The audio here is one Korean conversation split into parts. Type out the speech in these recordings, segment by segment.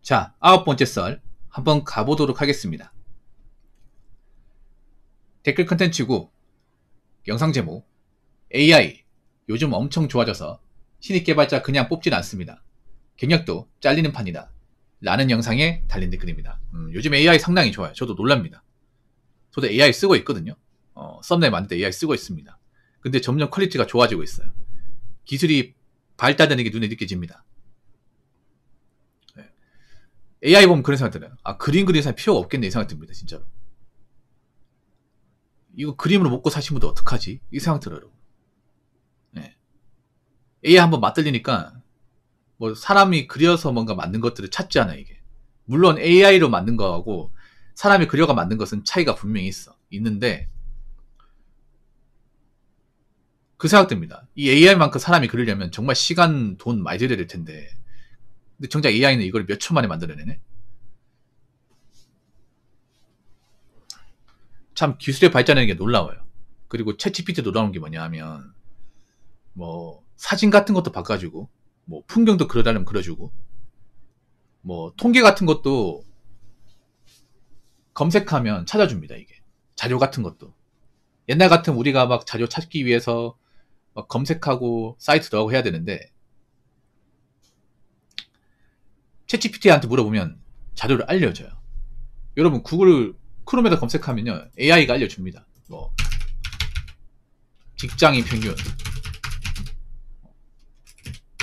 자, 9번째 썰 한번 가보도록 하겠습니다. 댓글 컨텐츠고 영상 제목 AI 요즘 엄청 좋아져서 신입 개발자 그냥 뽑질 않습니다. 경력도 잘리는 판이다 라는 영상에 달린 댓글입니다. 요즘 AI 상당히 좋아요. 저도 놀랍니다. 저도 AI 쓰고 있거든요. 썸네일 만들 때 AI 쓰고 있습니다. 근데 점점 퀄리티가 좋아지고 있어요. 기술이 발달되는 게 눈에 느껴집니다. AI 보면 그런 생각 들어요. 아, 그림 그리는 사람이 필요가 없겠네 이 생각 듭니다. 진짜로. 이거 그림으로 먹고 사신 분들 어떡하지? 이 생각 들어요. 여러분. 네. AI 한번 맞들리니까 뭐 사람이 그려서 뭔가 만든 것들을 찾지 않아요. 이게. 물론 AI로 만든 거하고 사람이 그려가 만든 것은 차이가 분명히 있는데 그 생각 듭니다. 이 AI만큼 사람이 그리려면 정말 시간, 돈 많이 들여야 될 텐데 근데 정작 AI는 이걸 몇 초 만에 만들어내네. 참 기술의 발전하는 게 놀라워요. 그리고 챗GPT 놀라운 게 뭐냐 하면 뭐 사진 같은 것도 바꿔주고 뭐 풍경도 그려달라면 그려주고 뭐 통계 같은 것도 검색하면 찾아줍니다. 이게 자료 같은 것도 옛날 같은 우리가 막 자료 찾기 위해서 막 검색하고 사이트 들어가고 해야 되는데 챗GPT한테 물어보면 자료를 알려줘요. 여러분 구글 크롬에다 검색하면요 AI가 알려줍니다. 뭐 직장인 평균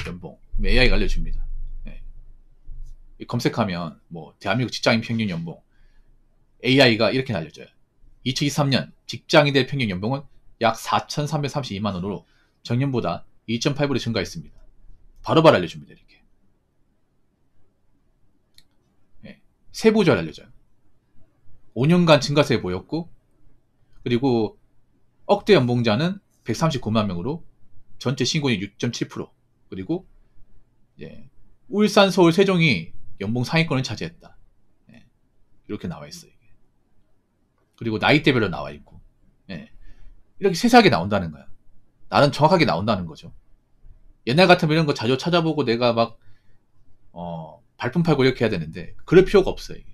연봉 AI가 알려줍니다. 네. 검색하면 뭐 대한민국 직장인 평균 연봉 AI가 이렇게 알려줘요. 2023년 직장인들 평균 연봉은 약 4,332만 원으로 전년보다 2.8% 증가했습니다. 바로바로 알려줍니다. 이렇게. 네. 세부적으로 알려줘요. 5년간 증가세 보였고 그리고 억대 연봉자는 139만 명으로 전체 신고율 6.7% 그리고 이제 울산, 서울, 세종이 연봉 상위권을 차지했다. 네. 이렇게 나와 있어요. 그리고 나이대별로 나와 있고 네. 이렇게 세세하게 나온다는 거야. 나는 정확하게 나온다는 거죠. 옛날 같으면 이런 거 자료 찾아보고 내가 막 발품 팔고 이렇게 해야 되는데 그럴 필요가 없어요. 이게.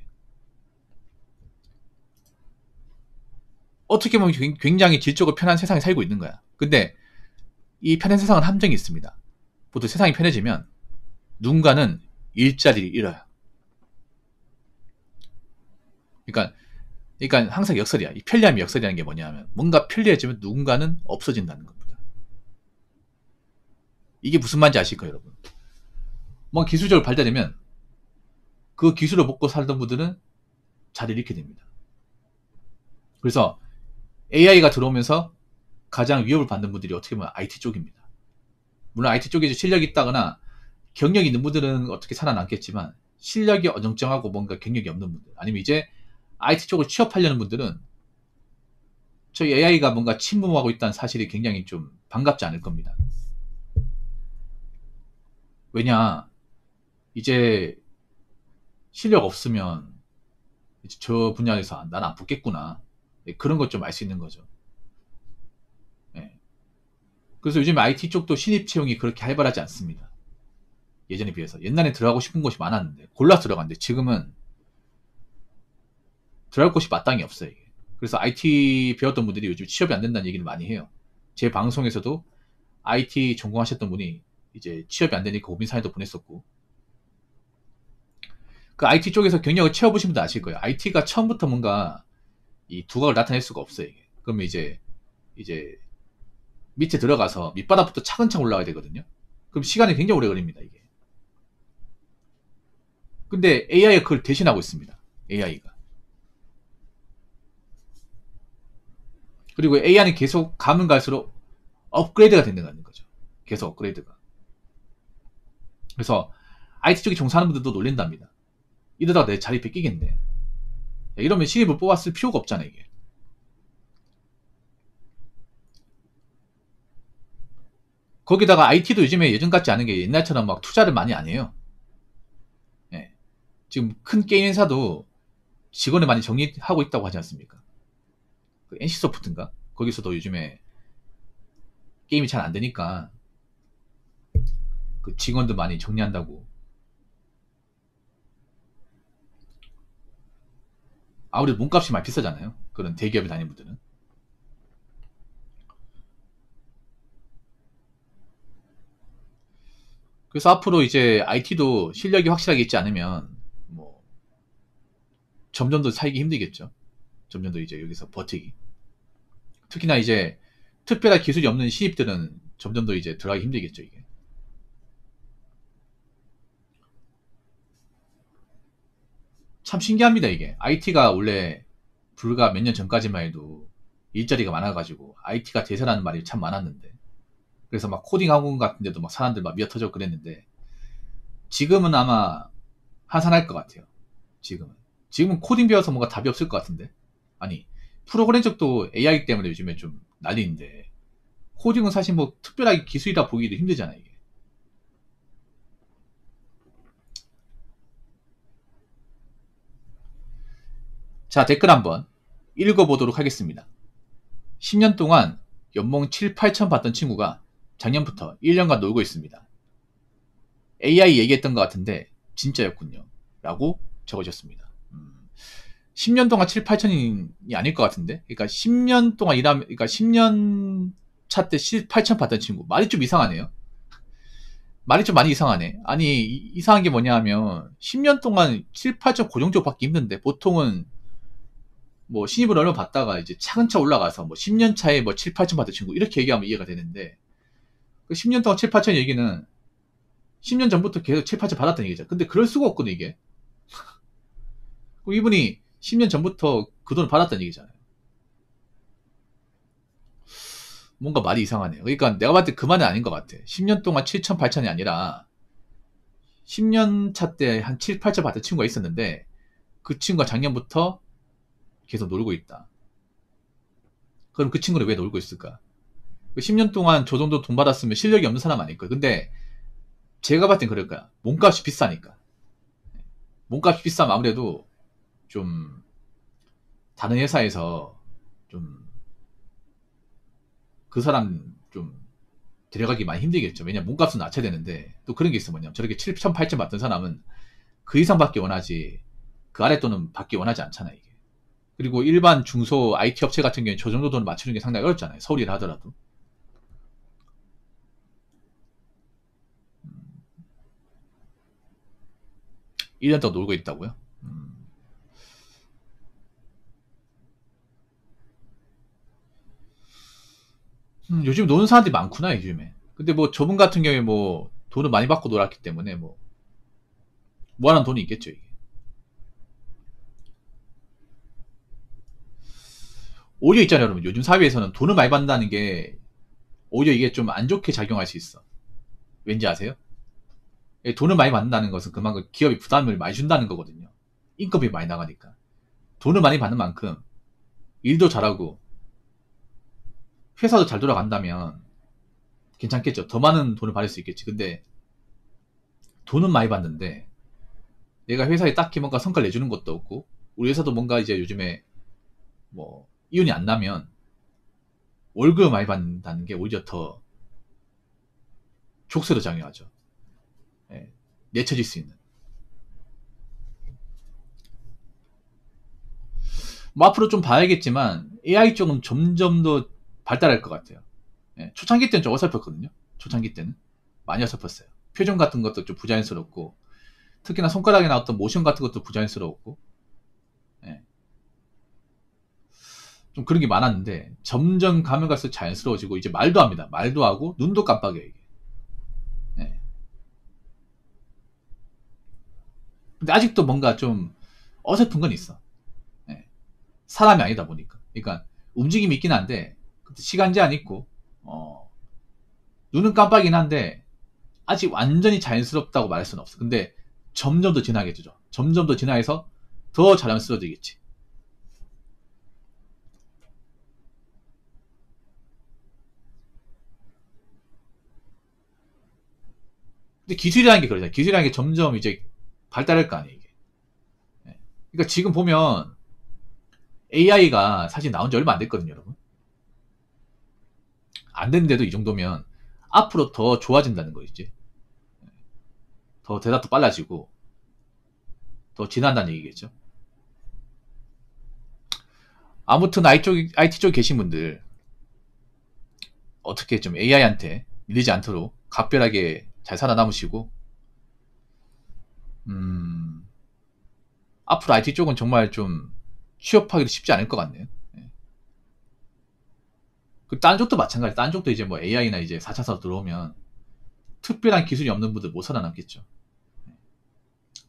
어떻게 보면 굉장히 질적으로 편한 세상에 살고 있는 거야. 근데 이 편한 세상은 함정이 있습니다. 보통 세상이 편해지면 누군가는 일자리를 잃어요. 그러니까 항상 역설이야. 이 편리함이 역설이라는 게 뭐냐면 뭔가 편리해지면 누군가는 없어진다는 겁니다. 이게 무슨 말인지 아실 거예요, 여러분. 뭔가 기술적으로 발달되면 그 기술을 먹고 살던 분들은 자리를 잃게 됩니다. 그래서 AI가 들어오면서 가장 위협을 받는 분들이 어떻게 보면 IT 쪽입니다. 물론 IT 쪽에 실력이 있다거나 경력이 있는 분들은 어떻게 살아남겠지만 실력이 어정쩡하고 뭔가 경력이 없는 분들 아니면 이제 IT 쪽을 취업하려는 분들은 저희 AI가 뭔가 침범하고 있다는 사실이 굉장히 좀 반갑지 않을 겁니다. 왜냐 이제 실력 없으면 이제 저 분야에서 난 안 붙겠구나 그런 것 좀 알 수 있는 거죠. 네. 그래서 요즘 IT 쪽도 신입 채용이 그렇게 활발하지 않습니다. 예전에 비해서 옛날에 들어가고 싶은 곳이 많았는데 골라서 들어갔는데 지금은 들어갈 곳이 마땅히 없어요. 이게. 그래서 IT 배웠던 분들이 요즘 취업이 안 된다는 얘기를 많이 해요. 제 방송에서도 IT 전공하셨던 분이 이제 취업이 안 되니까 고민 사연도 보냈었고 그 IT 쪽에서 경력을 채워보신 분도 아실 거예요. IT가 처음부터 뭔가 이 두각을 나타낼 수가 없어요. 이게. 그러면 이제 밑에 들어가서 밑바닥부터 차근차근 올라가야 되거든요. 그럼 시간이 굉장히 오래 걸립니다. 이게. 근데 AI가 그걸 대신하고 있습니다. AI가. 그리고 AI는 계속 가면 갈수록 업그레이드가 된다는 거죠. 계속 업그레이드가. 그래서 IT 쪽에 종사하는 분들도 놀린답니다. 이러다가 내 자리 뺏기겠네. 이러면 신입을 뽑았을 필요가 없잖아 이게. 거기다가 IT도 요즘에 예전 같지 않은 게 옛날처럼 막 투자를 많이 안 해요. 네. 지금 큰 게임 회사도 직원을 많이 정리하고 있다고 하지 않습니까? 그 NC소프트인가? 거기서도 요즘에 게임이 잘 안 되니까 그 직원들 많이 정리한다고. 아무래도 몸값이 많이 비싸잖아요. 그런 대기업에 다니는 분들은. 그래서 앞으로 이제 IT도 실력이 확실하게 있지 않으면 뭐 점점 더 살기 힘들겠죠. 점점 더 이제 여기서 버티기. 특히나 이제 특별한 기술이 없는 신입들은 점점 더 이제 들어가기 힘들겠죠, 이게. 참 신기합니다, 이게. IT가 원래 불과 몇 년 전까지만 해도 일자리가 많아가지고 IT가 대세라는 말이 참 많았는데, 그래서 막 코딩 학원 같은 데도 막 사람들 막 미어터져 그랬는데, 지금은 아마 한산할 것 같아요. 지금은 코딩 배워서 뭔가 답이 없을 것 같은데. 아니, 프로그램 쪽도 AI 때문에 요즘에 좀 난리인데, 코딩은 사실 뭐 특별하게 기술이라 보기도 힘들잖아요, 이게. 자, 댓글 한번 읽어보도록 하겠습니다. 10년 동안 연봉 7, 8천 받던 친구가 작년부터 1년간 놀고 있습니다. AI 얘기했던 것 같은데 진짜였군요. 라고 적어주셨습니다. 10년 동안 7, 8천이 아닐 것 같은데? 그러니까 10년 동안 일하면, 그러니까 10년 차 때 8천 받던 친구. 말이 좀 이상하네요. 말이 좀 많이 이상하네. 아니, 이상한 게 뭐냐 하면 10년 동안 7, 8천 고정적으로 받기 힘든데 보통은 뭐 신입을 얼마 받다가 이제 차근차 올라가서 뭐 10년 차에 뭐 7, 8천 받던 친구 이렇게 얘기하면 이해가 되는데 그 10년 동안 7, 8천 얘기는 10년 전부터 계속 7, 8천 받았다는 얘기죠. 근데 그럴 수가 없거든 이게. 이분이 10년 전부터 그 돈을 받았다는 얘기잖아요. 뭔가 말이 이상하네요. 그러니까 내가 봤을 때 그 말은 아닌 것 같아. 10년 동안 7천, 8천이 아니라 10년 차 때 한 7, 8천 받던 친구가 있었는데 그 친구가 작년부터 계속 놀고 있다. 그럼 그 친구는 왜 놀고 있을까? 10년 동안 저 정도 돈 받았으면 실력이 없는 사람 아닐 거예요. 근데 제가 봤을 땐 그럴 거야. 몸값이 비싸니까. 몸값이 비싸면 아무래도 좀 다른 회사에서 좀 그 사람 좀 데려가기 많이 힘들겠죠. 왜냐면 몸값은 낮춰야 되는데 또 그런 게 있어. 뭐냐면 저렇게 7천, 8천 받던 사람은 그 이상 받기 원하지 그 아래 돈은 받기 원하지 않잖아요. 이게. 그리고 일반 중소 IT 업체 같은 경우에 저 정도 돈을 맞추는 게 상당히 어렵잖아요. 서울 일을 하더라도. 1년 동안 놀고 있다고요? 요즘 노는 사람들이 많구나, 요즘에. 근데 뭐 저분 같은 경우에 뭐 돈을 많이 받고 놀았기 때문에 뭐 모아놓은 돈이 있겠죠, 이게. 오히려 있잖아요, 여러분. 요즘 사회에서는 돈을 많이 받는다는 게 오히려 이게 좀 안 좋게 작용할 수 있어. 왠지 아세요? 돈을 많이 받는다는 것은 그만큼 기업이 부담을 많이 준다는 거거든요. 인건비 많이 나가니까. 돈을 많이 받는 만큼 일도 잘하고 회사도 잘 돌아간다면 괜찮겠죠. 더 많은 돈을 받을 수 있겠지. 근데 돈은 많이 받는데 내가 회사에 딱히 뭔가 성과를 내주는 것도 없고 우리 회사도 뭔가 이제 요즘에 뭐 이윤이 안 나면 월급을 많이 받는다는 게 오히려 더 족쇄로 작용하죠. 예, 내쳐질 수 있는. 뭐 앞으로 좀 봐야겠지만 AI 쪽은 점점 더 발달할 것 같아요. 예, 초창기 때는 좀 어설펐거든요. 초창기 때는 많이 어설펐어요. 표정 같은 것도 좀 부자연스럽고 특히나 손가락에 나왔던 모션 같은 것도 부자연스러웠고 예, 좀 그런 게 많았는데 점점 가면 갈수록 자연스러워지고 이제 말도 합니다. 말도 하고 눈도 깜빡여요 이게. 예. 근데 아직도 뭔가 좀 어설픈 건 있어. 예. 사람이 아니다 보니까. 그러니까 움직임이 있긴 한데 시간 제한 있고 눈은 깜빡이긴 한데 아직 완전히 자연스럽다고 말할 수는 없어. 근데 점점 더 진하게 되죠. 점점 더 진화해서 더 자연스러워지겠지. 근데 기술이라는 게 그러잖아요. 기술이라는 게 점점 이제 발달할 거 아니에요, 이게. 예. 그러니까 지금 보면 AI가 사실 나온 지 얼마 안 됐거든요, 여러분. 안 됐는데도 이 정도면 앞으로 더 좋아진다는 거겠지. 더 대답도 빨라지고 더 진화한다는 얘기겠죠. 아무튼 IT 쪽 계신 분들 어떻게 좀 AI한테 밀리지 않도록 각별하게 잘 살아남으시고, 앞으로 IT 쪽은 정말 좀 취업하기도 쉽지 않을 것 같네요. 예. 그 딴 쪽도 마찬가지. 딴 쪽도 이제 뭐 AI나 이제 4차 산업 들어오면 특별한 기술이 없는 분들 못 살아남겠죠.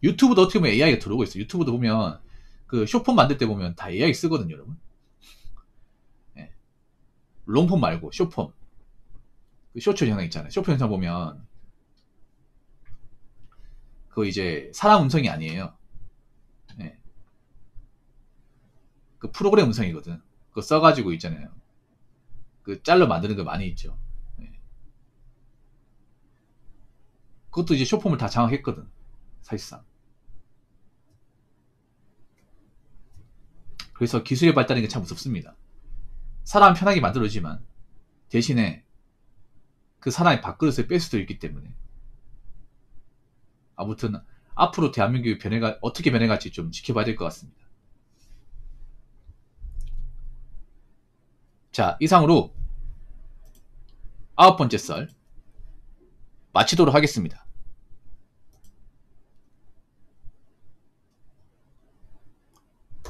유튜브도 어떻게 보면 AI가 들어오고 있어요. 유튜브도 보면 그 쇼폼 만들 때 보면 다 AI 쓰거든요, 여러분. 예. 롱폼 말고 쇼폼. 그 쇼츠 영상 있잖아요. 쇼츠 영상 보면 그거 이제 사람 음성이 아니에요. 예. 그 프로그램 음성이거든. 그거 써가지고 있잖아요. 그 짤로 만드는 거 많이 있죠. 예. 그것도 이제 쇼폼을 다 장악했거든. 사실상. 그래서 기술의 발달인 게 참 무섭습니다. 사람 편하게 만들어지만 대신에 그 사람의 밥그릇을 뺄 수도 있기 때문에, 아무튼 앞으로 대한민국의 어떻게 변해갈지 좀 지켜봐야 될 것 같습니다. 자, 이상으로 9번째 썰 마치도록 하겠습니다.